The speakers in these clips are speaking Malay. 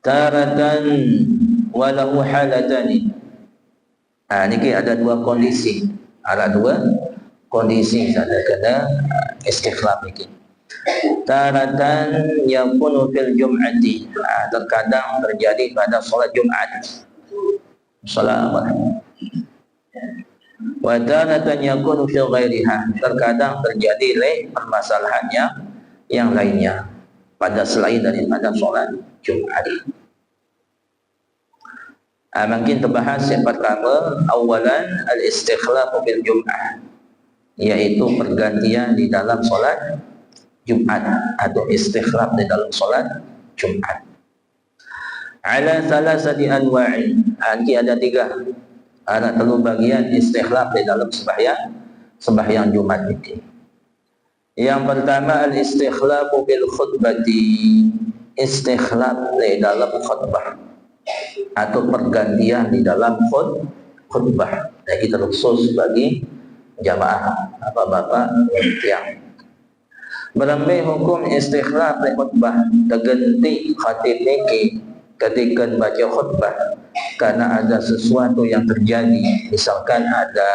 Taratan walau halatani. Niki ada dua kondisi. Ada dua kondisi ada kena istikhlaf niki. Taratan yakunu fil jum'ati. Terkadang terjadi pada solat Jumat. Salat apa? Wa taratan yakunu fi ghairiha. Terkadang terjadi permasalahannya yang lainnya pada selain daripada solat Jumat. Mungkin terbahas yang pertama, awalan al-istikhlaf bil Jum'ah, yaitu pergantian di dalam solat Jumat atau istikhlaf di dalam solat Jumat. Ala salasati anwa'i. Ada tiga, ada telur bagian istikhlaf di dalam sembahyang Jumat ini. Yang pertama al-istikhlaf bil khutbati, istikhlaf di dalam khutbah atau pergantian di dalam khutbah. Jadi terkhusus bagi jamaah bapak-bapak yang berambih hukum istikhlaf di khutbah, terganti khatib niki ketika baca khutbah karena ada sesuatu yang terjadi, misalkan ada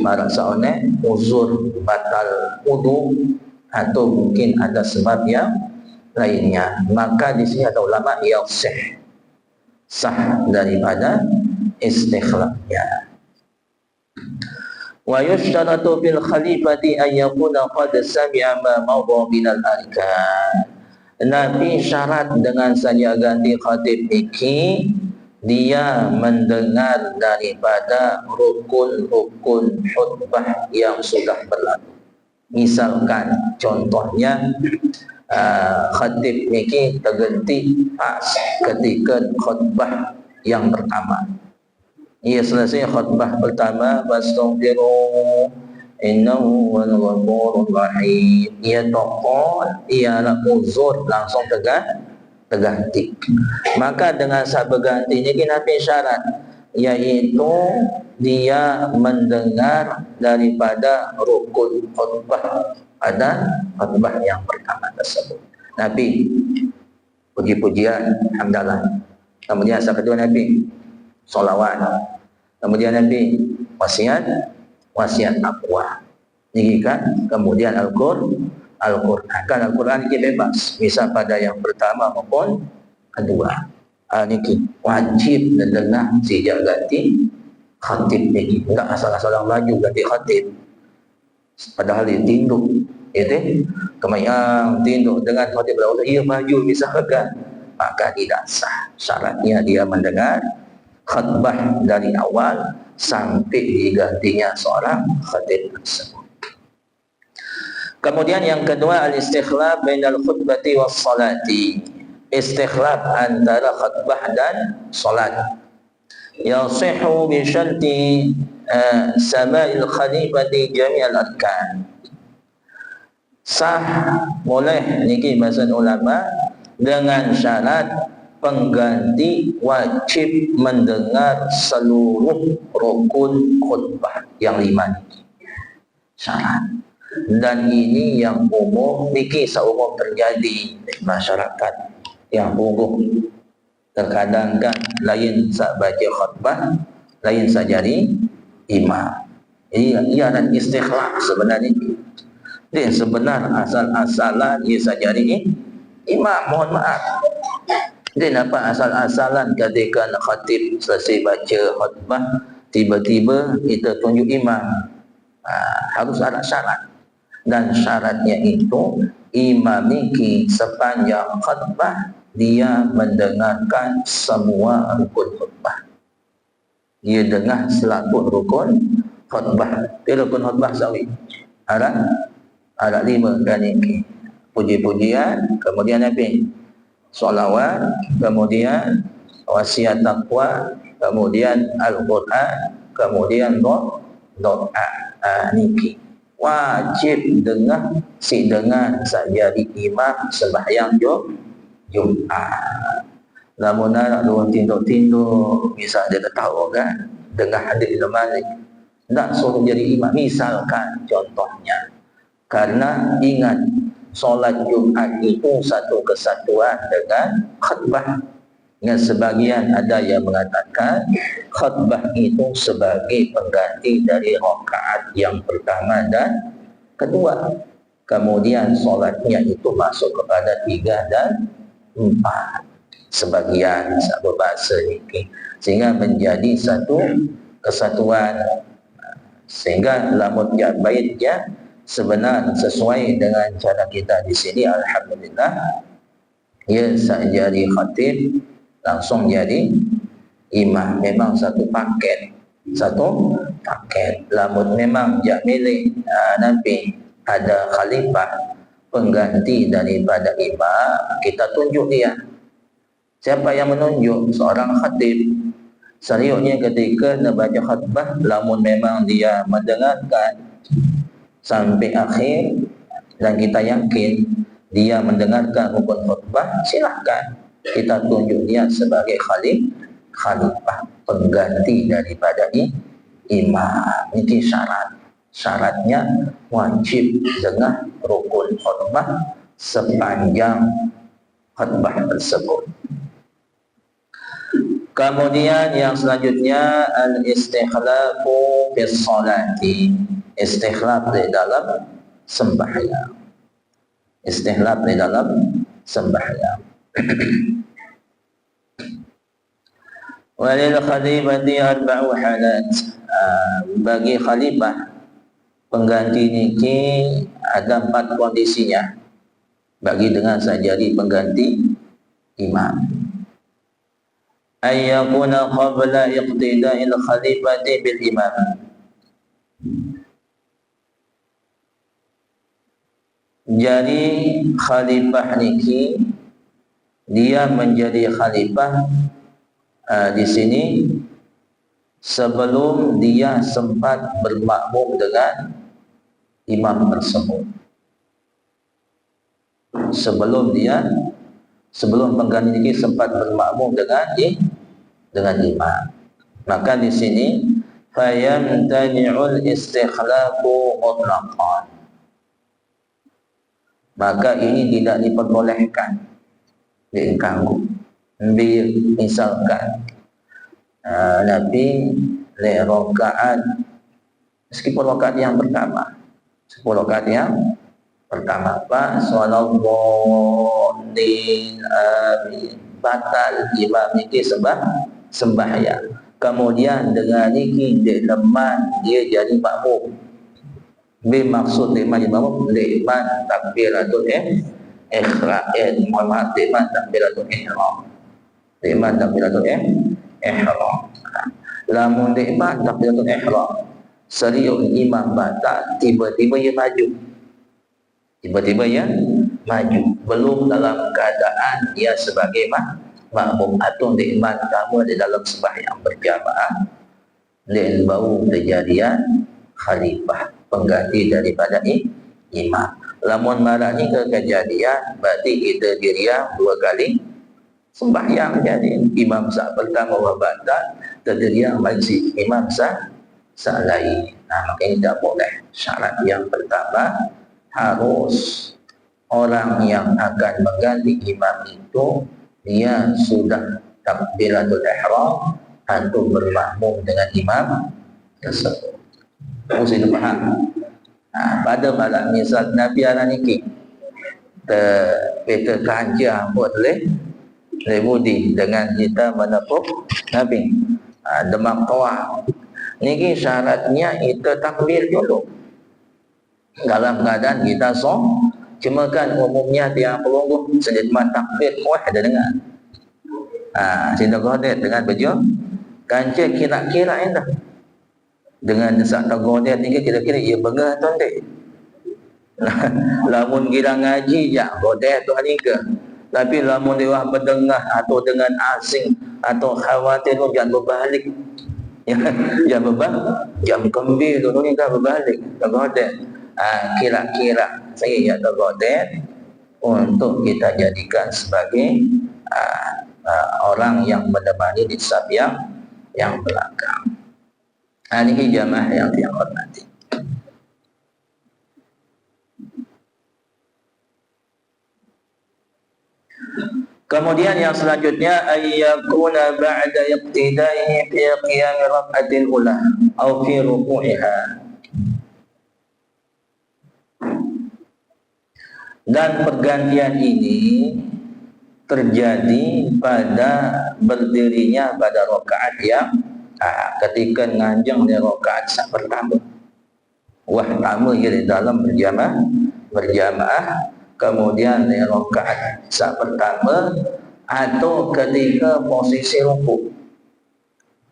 merasa uzur batal wudu atau mungkin ada sebab yang lainnya, maka di sini ada ulama yang sah daripada istikhlafnya. Wa yushtaratu bil khalifati an yakuna qad sami'a ma mawdha min al arkan. Nabi syarat dengan saja ganti khatib iki dia mendengar daripada rukun-rukun khutbah yang sudah berlalu. Misalkan contohnya khatib niki terganti pas ketika khutbah yang pertama. Ia selesai khutbah pertama, fastaghfiru innahu wal ghafurur rahim. Ia tokol, ia uzur langsung terganti. Maka dengan sahabat ganti ini Nabi syarat, yaitu dia mendengar daripada rukun khutbah pada khutbah yang pertama tersebut. Nabi puji-pujian, hamdalah. Kemudian yang kedua Nabi solawat. Kemudian Nabi wasiat taqwa. Ini kan kemudian Al-Qur'an. Kan Al-Qur'an ini bebas, bisa pada yang pertama maupun kedua. Ini wajib mendengar sejak ganti khatib ini. Enggak asal-asalan maju ganti khatib. Padahal dia tinduk, kemayang tinduk dengan khatib berlalu, ia maju misalkan, maka tidak sah. Syaratnya dia mendengar khutbah dari awal sampai digantinya seorang khatib tersebut. Kemudian yang kedua al-istikhlaf bainal khutbati was salati, istikhlaf antara khutbah dan salat. Yasihu bi syarti sama'il khalifati jami'al arkan. Sah boleh niki bahasa ulama dengan syarat pengganti wajib mendengar seluruh rukun khutbah yang 5 niki. Syarat. Dan ini yang umum niki seumum terjadi di masyarakat yang umum. Terkadang kan lain sak baca khutbah, lain sak jadi imam. Jadi ia ada istikhlaf sebenarnya. Dia sebenar asal-asalan ia sak jadi imam, mohon maaf. Dia nampak asal-asalan ketika khatib selesai baca khutbah, tiba-tiba kita tunjuk imam. Harus ada syarat. Dan syaratnya itu imam niki sepanjang khutbah dia mendengarkan semua rukun khutbah. Dia dengar selaku rukun khutbah. Rukun khutbah sawi ada 5 kan ini. Puji-pujian, kemudian Nabi solawat, kemudian wasiat taqwa, kemudian Al-Qur'an, kemudian doa. Niki wajib dengar saja di imam sembahyang Jumat. Namun nak dua tinduk-tinduk, misal dia tahu kan dengar hadis Imam Malik, tak suruh jadi imam misalkan contohnya. Karena ingat solat Jumaat itu satu kesatuan dengan khutbah. Dengan sebagian ada yang mengatakan khutbah itu sebagai pengganti dari rakaat yang pertama dan kedua. Kemudian solatnya itu masuk kepada 3 dan 4. Sebagian berbahasa ini, sehingga menjadi satu kesatuan. Sehingga lamun baitnya sebenar sesuai dengan cara kita di sini, alhamdulillah, ia jadi khatib langsung jadi imam. Memang satu paket. Lamun memang jak milik Nabi ada khalifah pengganti daripada imam, kita tunjuk dia. Siapa yang menunjuk? Seorang khatib. Seriusnya ketika nak baca khutbah, lamun memang dia mendengarkan sampai akhir dan kita yakin dia mendengarkan rukun khutbah, silahkan kita tunjuk dia sebagai khalifah pengganti daripada imam. Ini syaratnya wajib dengan rukun khutbah sepanjang khutbah tersebut. Kemudian yang selanjutnya al-istikhlafu fis salati. Istikhlaf di dalam sembahyang. Istikhlaf di dalam sembahyang. Walil khalifati arba'u halat. Bagi khalifah pengganti niki ada 4 kondisinya. Bagi dengan jadi pengganti imam. Ayyakuna qabla iqtida'il khalifati bil imam. Jadi khalifah niki dia menjadi khalifah di sini sebelum dia sempat bermakmum dengan imam tersebut. Sebelum pengganti ini sempat bermakmum dengan imam. Maka di sini fayamtani'ul istikhlafu mutlaqan. Maka ini tidak diperbolehkan, diganggu. Misalkan Nabi rakaat, meskipun rakaat yang pertama, 10 rakaat yang pertama, Pak Salamualaikum amin, batal imam ini sembahyang. Kemudian dengan ini dia lemah, dia jadi makmum. Bermaksud lemah jadi makmum, lemah takbiratul ihram, lemah takbiratul ihram. Lemah takbiratul ihram. Lamun lemah takbiratul ihram, serius imam batal, tiba-tiba dia maju. Belum dalam keadaan dia sebagai makmum atau nikmat kamu di dalam sembahyang berjamaah, dan baru kejadian khalifah pengganti daripada imam. Lamun marah ni ke kejadian, berarti kita diriam 2 kali sembahyang. Jadi imam sah pertama wabatal, terdiriam masih imam sah lain. Makanya tidak boleh. Syarat yang pertama, harus orang yang akan mengganti imam itu dia sudah takbiratul ihram atau bermakmum dengan imam tersebut. Mesti dipaham. Pada malam misal Nabi ala niki kita kancah buat lebudi dengan kita menepuk Nabi demak toa. Niki syaratnya itu takbir dulu. Dalam keadaan kita cuma kan umumnya tiang pelungguh sejak takbir ada dengar. Cinta godet dengan baju kancah kira-kira indah. Dengan desak godet ni kira-kira ia bengah tu ndek. Lamun kira ngaji ya godet tu ni ke. Tapi lamun dia berdengah atau dengan asing atau khawatir tu jangan berbalik. Jangan berbalik. Jam kembir tu ni kan berbalik. Godet. Kira-kira saya ya tergodet untuk kita jadikan sebagai orang yang menemani di saf yang belakang. Ini jamaah yang dihormati. Kemudian yang selanjutnya ayyakuna ba'da iqtidaihi fi qiyam rak'atil ula atau fi ruku'iha. Dan pergantian ini terjadi pada berdirinya pada rakaat yang ketika nganjeng di rakaat pertama. Wah, pertama ia di dalam berjamaah, kemudian di rakaat pertama atau ketika posisi rukuk.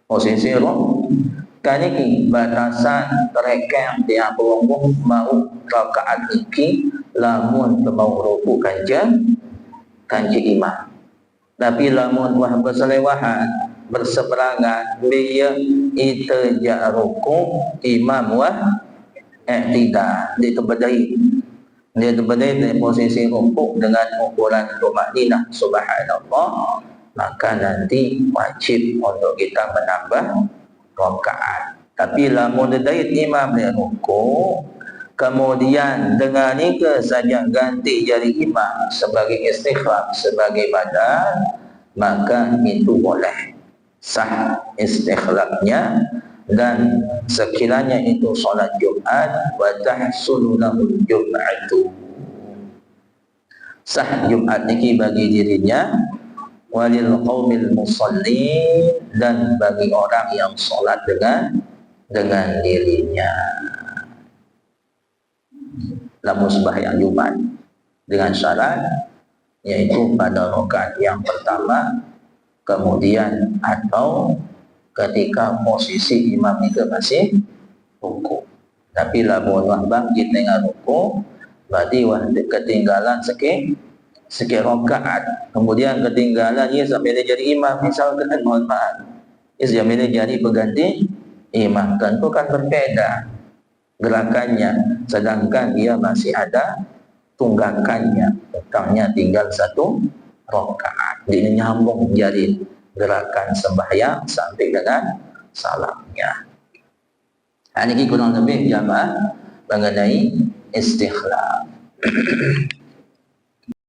Posisi rukuk kan ini batasan terekam tiap rukuk mau rakaat iki lamun mau rukuk kanji imam. Tapi lamun wah berselewahan berseberangan dia itu ja rukuk imam wah tidak dia terbedai dari posisi rukuk dengan ukuran tumakninah subhanallah, maka nanti wajib untuk kita menambah rakaat. Tapi lamun dari imam dia rukuk kemudian dengan ini saja ganti jadi imam sebagai istikhlaf sebagai badan, maka itu boleh sah istikhlafnya. Dan sekiranya itu solat Jumat wa tahsulu lahul jum'atu, sah Jumat ini bagi dirinya, walil qaumil musallin, dan bagi orang yang solat dengan dirinya. Lamun sembahyang Jumat dengan syarat yaitu pada rakaat yang pertama, kemudian atau ketika posisi imam itu masih rukuk. Tapi lamun wah bangkit dengan rukuk, berarti wah ketinggalan sikit rakaat, kemudian ketinggalan ia sampai dia jadi imam misalkan, mohon maaf, ia sampai dia jadi pengganti imam, tentu kan berbeda gerakannya, sedangkan ia masih ada tunggakannya, utangnya tinggal satu rakaat. Ini nyambung jadi gerakan sembahyang sampai dengan salamnya. Ini kurang lebih jamaah mengenai istikhlaf.